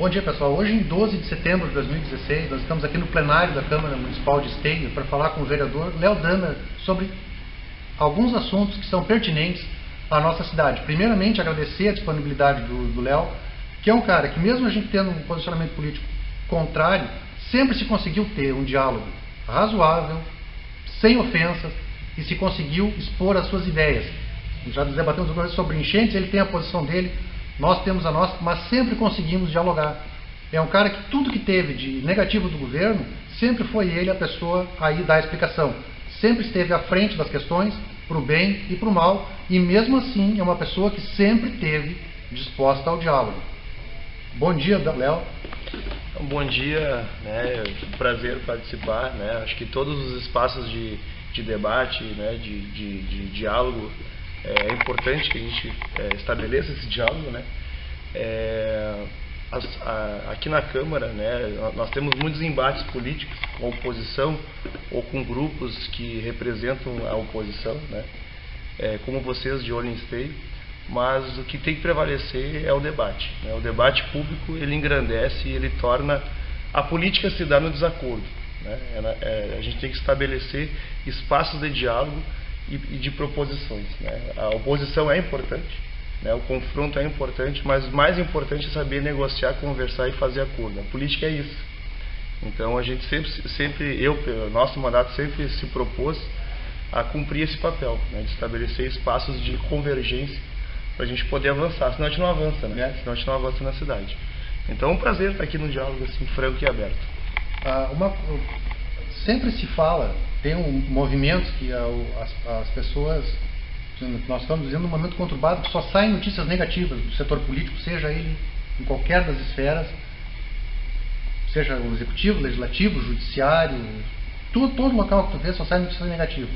Bom dia, pessoal. Hoje, em 12 de setembro de 2016, nós estamos aqui no plenário da Câmara Municipal de Esteio para falar com o vereador Léo Dahmer sobre alguns assuntos que são pertinentes à nossa cidade. Primeiramente, agradecer a disponibilidade do Léo, que é um cara que, mesmo a gente tendo um posicionamento político contrário, sempre se conseguiu ter um diálogo razoável, sem ofensas, e se conseguiu expor as suas ideias. Já debatemos algumas vezes sobre enchentes, ele tem a posição dele, nós temos a nossa, mas sempre conseguimos dialogar. É um cara que tudo que teve de negativo do governo, sempre foi ele a pessoa a ir dar a explicação. Sempre esteve à frente das questões, para o bem e para o mal, e mesmo assim é uma pessoa que sempre esteve disposta ao diálogo. Bom dia, Léo. Bom dia, é um prazer participar, acho que todos os espaços de debate, de diálogo, é importante que a gente estabeleça esse diálogo, aqui na Câmara, nós temos muitos embates políticos com a oposição ou com grupos que representam a oposição, como vocês de Olho em Esteio, mas o que tem que prevalecer é o debate. O debate público, ele engrandece e ele torna a política se dar no desacordo. A gente tem que estabelecer espaços de diálogo e de proposições. A oposição é importante, o confronto é importante, mas o mais importante é saber negociar, conversar e fazer acordo. A política é isso. Então a gente nosso mandato sempre se propôs a cumprir esse papel, de estabelecer espaços de convergência para a gente poder avançar, senão a gente não avança, senão a gente não avança na cidade. Então é um prazer estar aqui no diálogo assim, franco e aberto. Sempre se fala, tem movimentos que as pessoas, nós estamos vivendo um momento conturbado que só saem notícias negativas do setor político, seja ele em qualquer das esferas, seja o executivo, legislativo, judiciário, todo local que tu vê só sai notícias negativas.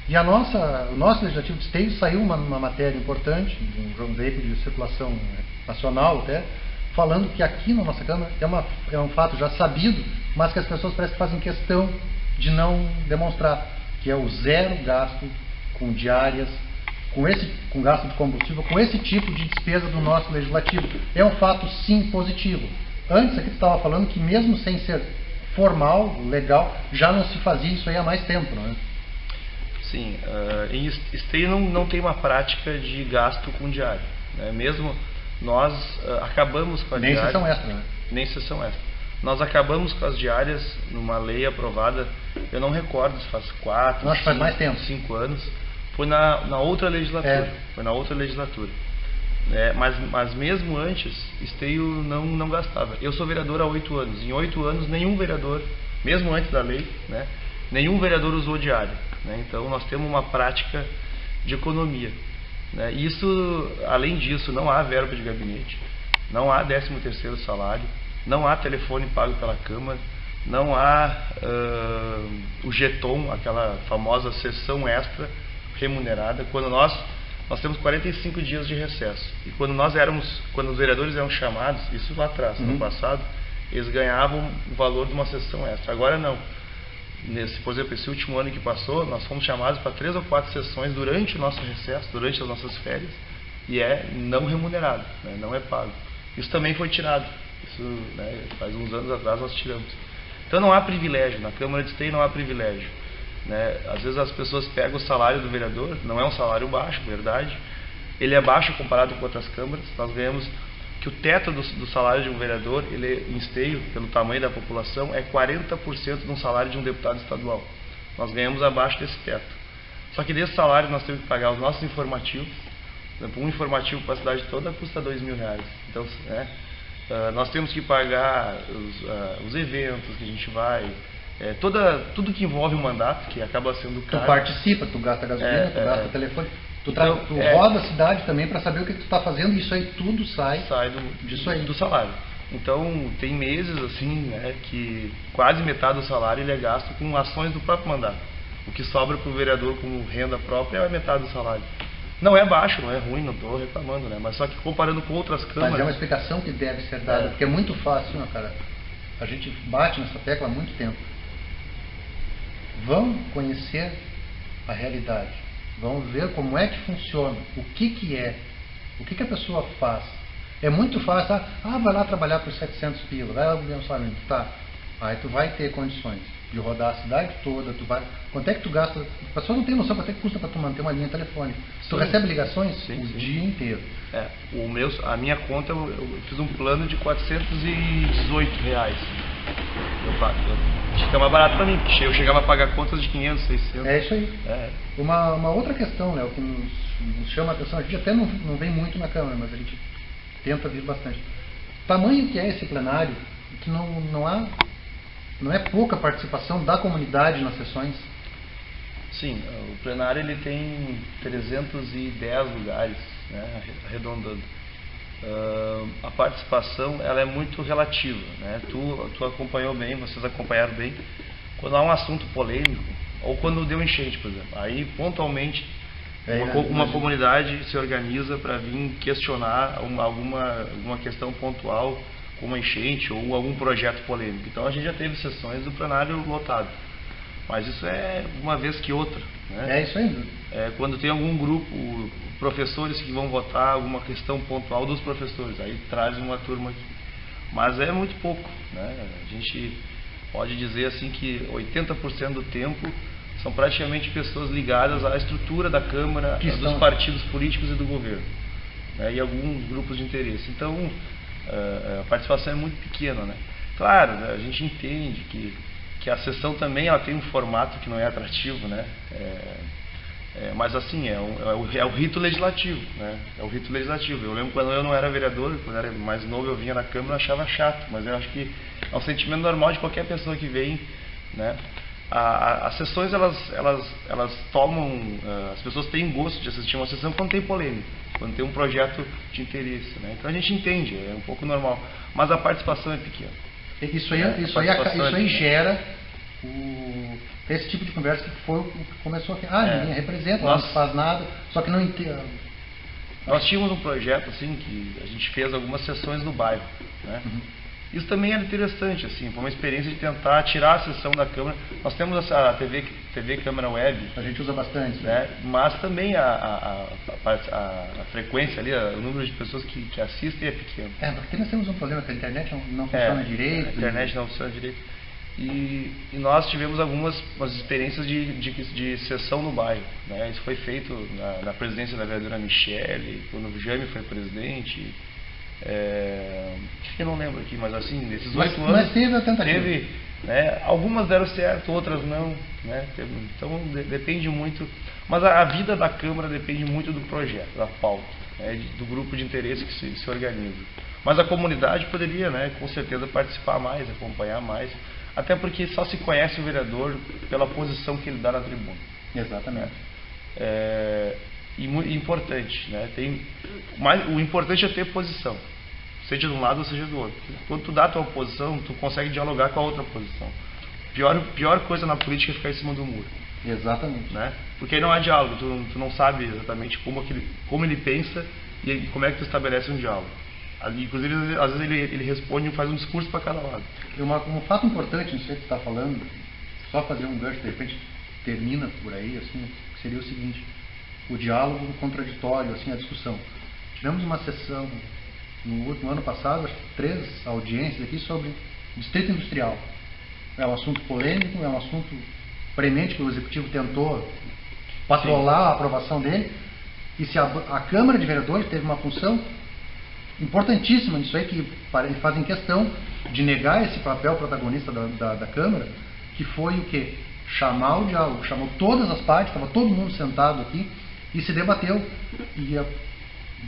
E o nosso legislativo de Esteio saiu uma matéria importante, de um veículo de circulação nacional até, falando que aqui na nossa Câmara é um fato já sabido, mas que as pessoas parecem que fazem questão de não demonstrar, que é o zero gasto com diárias, com gasto de combustível, com esse tipo de despesa do nosso legislativo. É um fato, sim, positivo. Antes aqui tu estava falando que mesmo sem ser formal, legal, já não se fazia isso aí há mais tempo, não é? Sim, em Esteio não tem uma prática de gasto com diária. Mesmo nós acabamos com as diárias... Nem sessão extra, né? Nem sessão extra. Nós acabamos com as diárias numa lei aprovada, eu não recordo se faz 4, acho que faz mais tempo. 5 anos. Foi na outra legislatura. Foi na outra legislatura. Mas mesmo antes, Esteio não gastava. Eu sou vereador há 8 anos. Em 8 anos, nenhum vereador, mesmo antes da lei, nenhum vereador usou diária. Então nós temos uma prática de economia. Isso, além disso, não há verba de gabinete, não há 13º salário, não há telefone pago pela Câmara, não há o jeton, aquela famosa sessão extra remunerada, quando nós temos 45 dias de recesso. E quando os vereadores eram chamados, isso lá atrás, no passado, eles ganhavam o valor de uma sessão extra. Agora não. Por exemplo, esse último ano que passou, nós fomos chamados para 3 ou 4 sessões durante o nosso recesso, durante as nossas férias, e é não remunerado, não é pago. Isso também foi tirado. Isso, faz uns anos atrás nós tiramos. Então não há privilégio, na Câmara de Esteio não há privilégio. Às vezes as pessoas pegam o salário do vereador, não é um salário baixo, verdade. Ele é baixo comparado com outras câmaras. Nós ganhamos que o teto do salário de um vereador, ele em Esteio, pelo tamanho da população, é 40% de um salário de um deputado estadual. Nós ganhamos abaixo desse teto. Só que desse salário nós temos que pagar os nossos informativos. Por exemplo, um informativo para a cidade toda custa R$2.000. Então, nós temos que pagar os eventos que a gente vai, tudo que envolve o mandato, que acaba sendo caro. Tu participa, tu gasta gasolina, tu gasta telefone. Tu roda a cidade também para saber o que tu está fazendo, e isso aí tudo sai do salário. Então tem meses assim, que quase metade do salário ele é gasto com ações do próprio mandato. O que sobra para o vereador como renda própria é a metade do salário. Não é baixo, não é ruim, não estou reclamando, mas só que comparando com outras câmaras... Mas é uma explicação que deve ser dada, porque é muito fácil, cara. A gente bate nessa tecla há muito tempo. Vão conhecer a realidade. Vamos ver como é que funciona, o que é, o que a pessoa faz. É muito fácil, vai lá trabalhar por 700 pila, vai lá ganhar um salário, tá. Aí tu vai ter condições de rodar a cidade toda, quanto é que tu gasta? As pessoas não têm noção quanto é que custa para tu manter uma linha telefônica. Tu recebe ligações o dia inteiro. A minha conta, eu fiz um plano de R$418. Fica mais barato para mim, porque eu chegava a pagar contas de 500, 600. É isso aí. Uma outra questão, Léo, que nos chama a atenção, a gente até não vem muito na Câmara, mas a gente tenta vir bastante. O tamanho que é esse plenário, que não é pouca participação da comunidade nas sessões. Sim, o plenário ele tem 310 lugares, né, arredondando. A participação ela é muito relativa, né? Tu acompanhou bem, vocês acompanharam bem. Quando há um assunto polêmico, ou quando deu enchente, por exemplo, aí pontualmente uma comunidade se organiza para vir questionar alguma questão pontual, como enchente ou algum projeto polêmico. Então a gente já teve sessões do plenário lotado, mas isso é uma vez que outra, né? É isso aí. Quando tem algum grupo, professores que vão votar alguma questão pontual dos professores, aí traz uma turma aqui, mas é muito pouco, né? A gente pode dizer assim que 80% do tempo são praticamente pessoas ligadas à estrutura da Câmara, dos partidos políticos e do governo, né? E alguns grupos de interesse. Então a participação é muito pequena, né? Claro, né, a gente entende que a sessão também ela tem um formato que não é atrativo, né? Mas assim, é o rito legislativo, né? É o rito legislativo. Eu lembro quando eu não era vereador, quando eu era mais novo, eu vinha na Câmara e achava chato, mas eu acho que é um sentimento normal de qualquer pessoa que vem, né? As sessões elas tomam, as pessoas têm gosto de assistir uma sessão quando tem polêmica, quando tem um projeto de interesse, né? Então a gente entende, é um pouco normal, mas a participação é pequena. Isso aí gera esse tipo de conversa que foi o que começou aqui. Ninguém representa, não faz nada, só que não entende. Nós tínhamos um projeto assim que a gente fez algumas sessões no bairro, né? Isso também era interessante, assim, foi uma experiência de tentar tirar a sessão da Câmara. Nós temos a TV Câmara Web. A gente usa bastante. Né? Mas também a frequência ali, o número de pessoas que assistem é pequeno. Porque nós temos um problema que a internet não funciona direito. A internet não funciona direito. E nós tivemos algumas experiências de sessão no bairro, né? Isso foi feito na presidência da vereadora Michele, quando o Jaime foi presidente. Acho que eu não lembro aqui, mas assim, nesses 8 anos mas teve a tentativa. Né, algumas deram certo, outras não, né? Então depende muito, mas a vida da Câmara depende muito do projeto, da pauta, né, do grupo de interesse que se organiza. Mas a comunidade poderia, né, com certeza participar mais, acompanhar mais, até porque só se conhece o vereador pela posição que ele dá na tribuna. Exatamente. E importante, né? O importante é ter posição, seja de um lado ou seja do outro. Quando tu dá a tua posição, tu consegue dialogar com a outra posição. Pior coisa na política é ficar em cima do muro. Exatamente. Né? Porque aí não há diálogo, tu não sabe exatamente como ele pensa e como é que tu estabelece um diálogo. Inclusive, às vezes ele responde e faz um discurso para cada lado. Um fato importante nisso que você está falando, só fazer um gancho, de repente termina por aí, assim, que seria o seguinte: o diálogo contraditório, assim, a discussão. Tivemos uma sessão no ano passado, acho que 3 audiências aqui sobre distrito industrial. É um assunto polêmico, é um assunto premente que o executivo tentou patrolar a aprovação dele, e se a Câmara de Vereadores teve uma função importantíssima nisso aí, que eles fazem questão de negar esse papel protagonista da Câmara, que foi o quê? Chamar o diálogo, chamou todas as partes, estava todo mundo sentado aqui e se debateu, e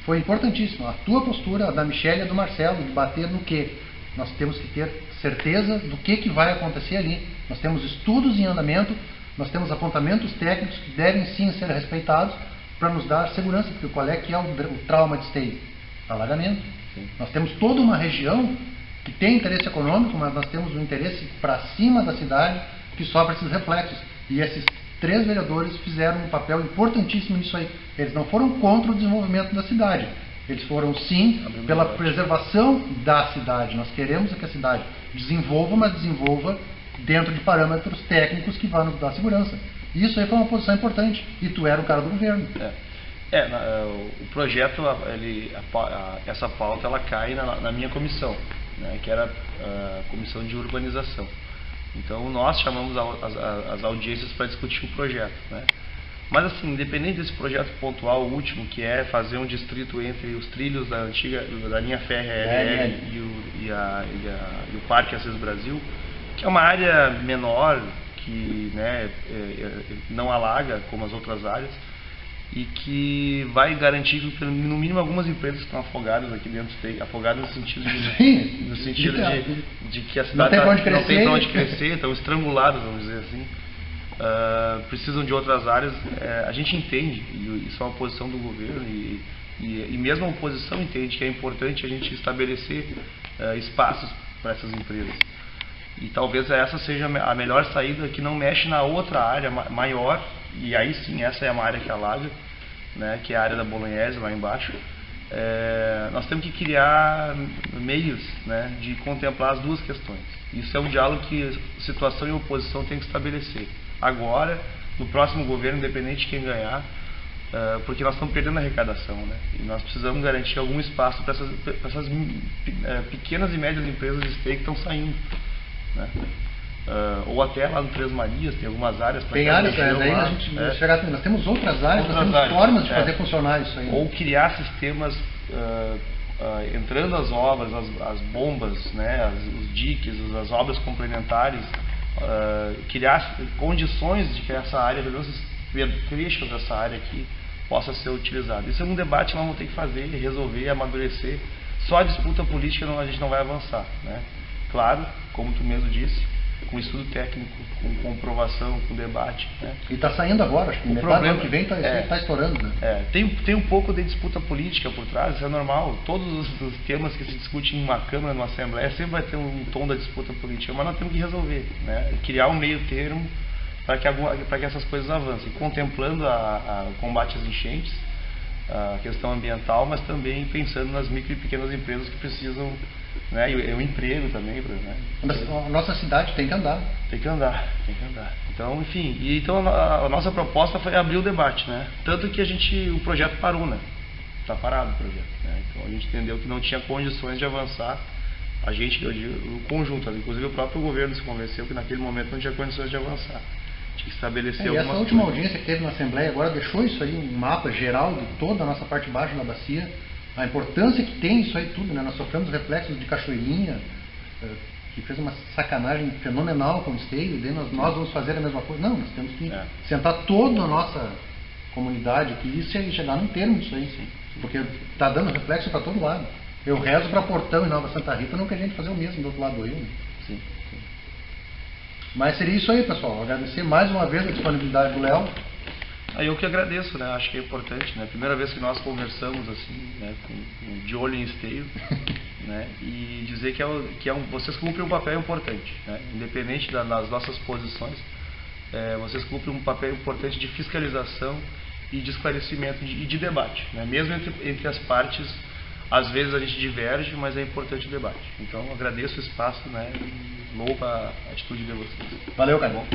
foi importantíssimo a tua postura, a da Michele e a do Marcelo, de bater no quê? Nós temos que ter certeza do que vai acontecer ali. Nós temos estudos em andamento, nós temos apontamentos técnicos que devem sim ser respeitados para nos dar segurança, porque qual é que é o trauma de esteio? Alagamento. Sim. Nós temos toda uma região que tem interesse econômico, mas nós temos um interesse para cima da cidade que sofre esses reflexos. E esses 3 vereadores fizeram um papel importantíssimo nisso aí. Eles não foram contra o desenvolvimento da cidade. Eles foram, sim, pela preservação da cidade. Nós queremos que a cidade desenvolva, mas desenvolva dentro de parâmetros técnicos que vão nos dar segurança. Isso aí foi uma posição importante. E tu era o cara do governo. O projeto, essa pauta ela cai na minha comissão, né, que era a comissão de urbanização. Então nós chamamos as audiências para discutir o projeto, né. Mas assim, independente desse projeto pontual, o último, que é fazer um distrito entre os trilhos da linha férrea e o Parque Assis Brasil, que é uma área menor, que, né, não alaga como as outras áreas, e que vai garantir que, no mínimo, algumas empresas que estão afogadas aqui dentro, afogadas no sentido de que a cidade não tem para onde crescer, estão estranguladas, vamos dizer assim, precisam de outras áreas. A gente entende, e isso é uma posição do governo, e mesmo a oposição entende que é importante a gente estabelecer espaços para essas empresas. E talvez essa seja a melhor saída, que não mexe na outra área maior, e aí sim, essa é uma área que alaga, né, que é a área da Bolognese, lá embaixo. Nós temos que criar meios, né, de contemplar as duas questões. Isso é um diálogo que situação e oposição tem que estabelecer. Agora, no próximo governo, independente de quem ganhar, porque nós estamos perdendo a arrecadação, né, e nós precisamos garantir algum espaço para essas pequenas e médias empresas de esteio que estão saindo, né? Ou até lá no Três Marias, tem algumas áreas. Tem áreas, aí a gente nós temos outras áreas, nós temos formas de fazer funcionar isso aí. Ou criar sistemas, entrando as obras, as bombas, né, os diques, as obras complementares, criar condições de que essa área, pelo menos trechos dessa área aqui, possa ser utilizada. Isso é um debate que nós vamos ter que fazer, resolver, amadurecer. Só a disputa política a gente não vai avançar, né? Claro, como tu mesmo disse, com estudo técnico, com comprovação, com debate, né? E está saindo agora, acho que o problema que vem está estourando, né? Tem um pouco de disputa política por trás, isso é normal. Todos os temas que se discutem em uma Câmara, numa Assembleia, sempre vai ter um tom da disputa política, mas nós temos que resolver, né? Criar um meio termo para que essas coisas avancem, contemplando o combate às enchentes, a questão ambiental, mas também pensando nas micro e pequenas empresas que precisam, né, e o emprego também, né? A nossa cidade tem que andar. Tem que andar. Então, enfim, então a nossa proposta foi abrir o debate, né? Tanto que o projeto parou, né? Está parado o projeto, né? Então a gente entendeu que não tinha condições de avançar. O conjunto, inclusive o próprio governo se convenceu que naquele momento não tinha condições de avançar. Tinha que estabelecer algumas coisas. Essa última audiência que teve na Assembleia agora deixou isso aí, um mapa geral de toda a nossa parte baixa da bacia, a importância que tem isso aí tudo, né? Nós sofremos reflexos de Cachoeirinha, que fez uma sacanagem fenomenal com o esteio, e nós vamos fazer a mesma coisa. Não, nós temos que sentar toda a nossa comunidade aqui e chegar num termo disso aí, porque está dando reflexo para todo lado. Eu rezo para Portão e Nova Santa Rita, não que a gente fazer o mesmo do outro lado do rio, né? Sim. Mas seria isso aí, pessoal. Agradecer mais uma vez a disponibilidade do Léo. Eu que agradeço, né? Acho que é importante, né? Primeira vez que nós conversamos assim, né? De olho em esteio, né? E dizer que vocês cumprem um papel importante, né? Independente das nossas posições, vocês cumprem um papel importante de fiscalização e de esclarecimento e de debate, né? Mesmo entre as partes, às vezes a gente diverge, mas é importante o debate. Então agradeço o espaço, né? E louvo a atitude de vocês. Valeu, cara.